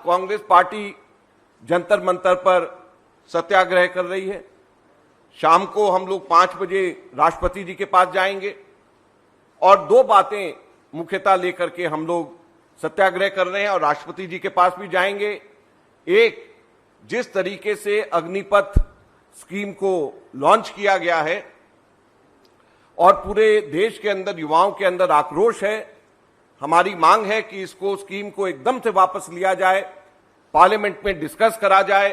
Congress party Jantar Mantar पर सत्याग्रह कर रही है। शाम को हम लोग 5 बजे राष्ट्रपति जी के पास जाएंगे और 2 बातें मुख्यतः लेकर के हम लोग सत्याग्रह कर रहे हैं और राष्ट्रपति जी के पास भी जाएंगे। एक, जिस तरीके से अग्निपथ स्कीम को लॉन्च किया गया है और पूरे देश के अंदर युवाओं के अंदर आक्रोश है, हमारी मांग है कि इसको स्कीम को एकदम से वापस लिया जाए, पार्लियामेंट में डिस्कस करा जाए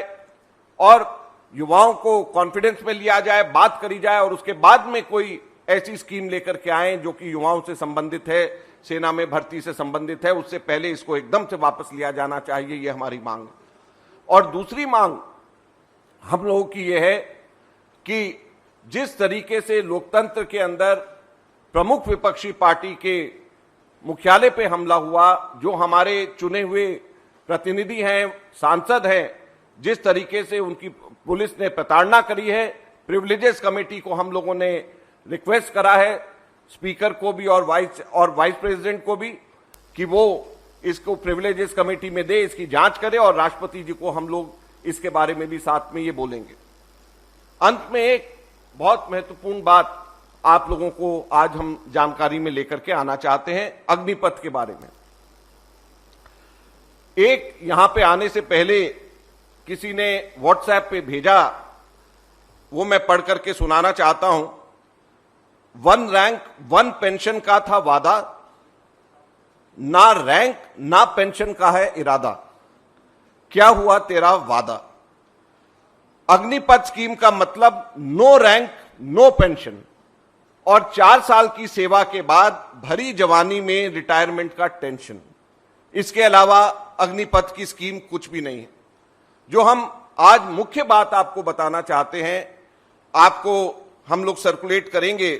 और युवाओं को कॉन्फिडेंस में लिया जाए, बात करी जाए और उसके बाद में कोई ऐसी स्कीम लेकर के आए जो कि युवाओं से संबंधित है, सेना में भर्ती से संबंधित है। उससे पहले इसको एकदम से वापस लिया जाना चाहिए, ये हमारी मांग है। और दूसरी मांग हम लोगों की यह है कि जिस तरीके से लोकतंत्र के अंदर प्रमुख विपक्षी पार्टी के मुख्यालय पे हमला हुआ, जो हमारे चुने हुए प्रतिनिधि हैं, सांसद हैं, जिस तरीके से उनकी पुलिस ने प्रताड़ना करी है, प्रिविलेजेस कमेटी को हम लोगों ने रिक्वेस्ट करा है, स्पीकर को भी और वाइस प्रेसिडेंट को भी, कि वो इसको प्रिविलेजेस कमेटी में दे, इसकी जांच करे और राष्ट्रपति जी को हम लोग इसके बारे में भी साथ में ये बोलेंगे। अंत में एक बहुत महत्वपूर्ण बात आप लोगों को आज हम जानकारी में लेकर के आना चाहते हैं अग्निपथ के बारे में। एक, यहां पे आने से पहले किसी ने व्हाट्सएप पे भेजा, वो मैं पढ़ करके सुनाना चाहता हूं। 1 रैंक 1 पेंशन का था वादा, ना रैंक ना पेंशन का है इरादा, क्या हुआ तेरा वादा। अग्निपथ स्कीम का मतलब नो रैंक नो पेंशन और 4 साल की सेवा के बाद भरी जवानी में रिटायरमेंट का टेंशन। इसके अलावा अग्निपथ की स्कीम कुछ भी नहीं है। जो हम आज मुख्य बात आपको बताना चाहते हैं, आपको हम लोग सर्कुलेट करेंगे।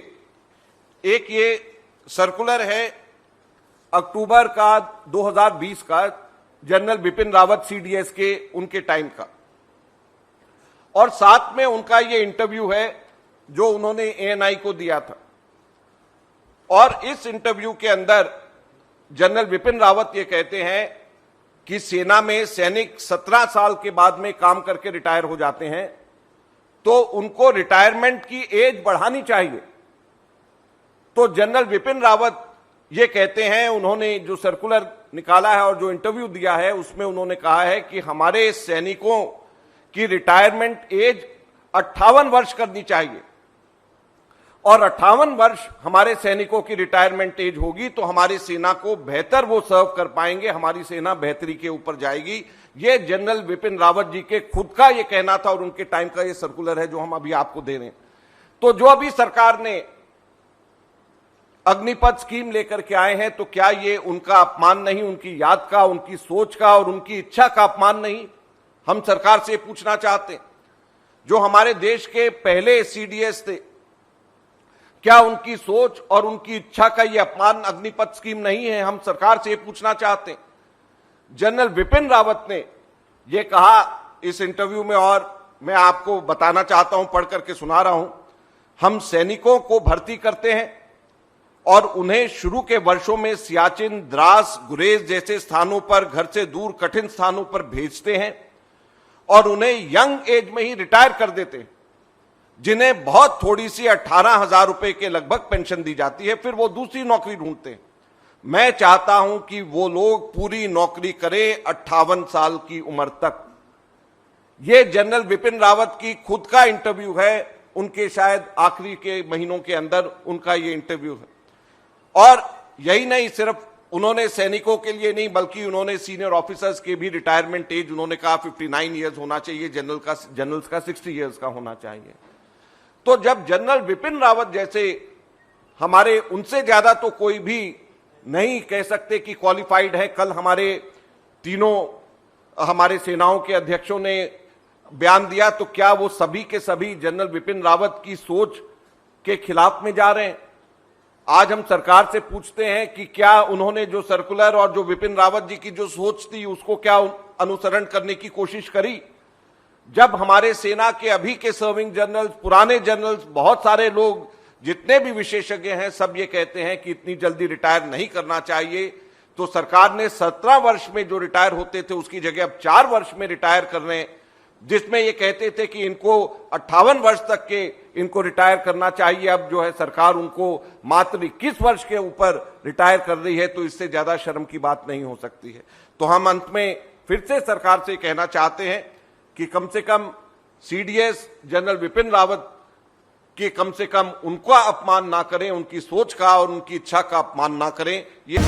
एक ये सर्कुलर है अक्टूबर का 2020 का, जनरल बिपिन रावत सीडीएस के उनके टाइम का, और साथ में उनका ये इंटरव्यू है जो उन्होंने एएनआई को दिया था। और इस इंटरव्यू के अंदर जनरल बिपिन रावत ये कहते हैं कि सेना में सैनिक 17 साल के बाद में काम करके रिटायर हो जाते हैं, तो उनको रिटायरमेंट की एज बढ़ानी चाहिए। तो जनरल बिपिन रावत ये कहते हैं, उन्होंने जो सर्कुलर निकाला है और जो इंटरव्यू दिया है उसमें उन्होंने कहा है कि हमारे सैनिकों की रिटायरमेंट एज 58 वर्ष करनी चाहिए और 58 वर्ष हमारे सैनिकों की रिटायरमेंट एज होगी तो हमारी सेना को बेहतर वो सर्व कर पाएंगे, हमारी सेना बेहतरी के ऊपर जाएगी। ये जनरल बिपिन रावत जी के खुद का ये कहना था और उनके टाइम का ये सर्कुलर है जो हम अभी आपको दे रहे हैं। तो जो अभी सरकार ने अग्निपथ स्कीम लेकर के आए हैं, तो क्या ये उनका अपमान नहीं, उनकी याद का, उनकी सोच का और उनकी इच्छा का अपमान नहीं? हम सरकार से पूछना चाहते हैं, जो हमारे देश के पहले सीडीएस थे, क्या उनकी सोच और उनकी इच्छा का ये अपमान अग्निपथ स्कीम नहीं है? हम सरकार से पूछना चाहते हैं। जनरल बिपिन रावत ने ये कहा इस इंटरव्यू में, और मैं आपको बताना चाहता हूं, पढ़ करके सुना रहा हूं। हम सैनिकों को भर्ती करते हैं और उन्हें शुरू के वर्षों में सियाचिन, द्रास, गुरेज जैसे स्थानों पर, घर से दूर कठिन स्थानों पर भेजते हैं और उन्हें यंग एज में ही रिटायर कर देते हैं, जिन्हें बहुत थोड़ी सी 18,000 रुपए के लगभग पेंशन दी जाती है। फिर वो दूसरी नौकरी ढूंढते हैं। मैं चाहता हूं कि वो लोग पूरी नौकरी करें 58 साल की उम्र तक। ये जनरल बिपिन रावत की खुद का इंटरव्यू है, उनके शायद आखिरी के महीनों के अंदर उनका ये इंटरव्यू है। और यही नहीं, सिर्फ उन्होंने सैनिकों के लिए नहीं बल्कि उन्होंने सीनियर ऑफिसर्स के भी रिटायरमेंट एज उन्होंने कहा 59 ईयर्स होना चाहिए, जनरल्स का 60 ईयर्स का होना चाहिए। तो जब जनरल बिपिन रावत जैसे हमारे, उनसे ज्यादा तो कोई भी नहीं कह सकते कि क्वालिफाइड है। कल हमारे तीनों हमारे सेनाओं के अध्यक्षों ने बयान दिया, तो क्या वो सभी के सभी जनरल बिपिन रावत की सोच के खिलाफ में जा रहे हैं? आज हम सरकार से पूछते हैं कि क्या उन्होंने जो सर्कुलर और जो बिपिन रावत जी की जो सोच थी उसको क्या अनुसरण करने की कोशिश करी? जब हमारे सेना के अभी के सर्विंग जनरल्स, पुराने जनरल्स, बहुत सारे लोग, जितने भी विशेषज्ञ हैं, सब ये कहते हैं कि इतनी जल्दी रिटायर नहीं करना चाहिए। तो सरकार ने 17 वर्ष में जो रिटायर होते थे उसकी जगह अब 4 वर्ष में रिटायर कर रहे हैं, जिसमें ये कहते थे कि इनको 58 वर्ष तक के इनको रिटायर करना चाहिए। अब जो है सरकार उनको मात्र 21 वर्ष के ऊपर रिटायर कर रही है, तो इससे ज्यादा शर्म की बात नहीं हो सकती है। तो हम अंत में फिर से सरकार से कहना चाहते हैं कि कम से कम सीडीएस जनरल विपिन रावत कि कम से कम उनका अपमान ना करें, उनकी सोच का और उनकी इच्छा का अपमान ना करें। ये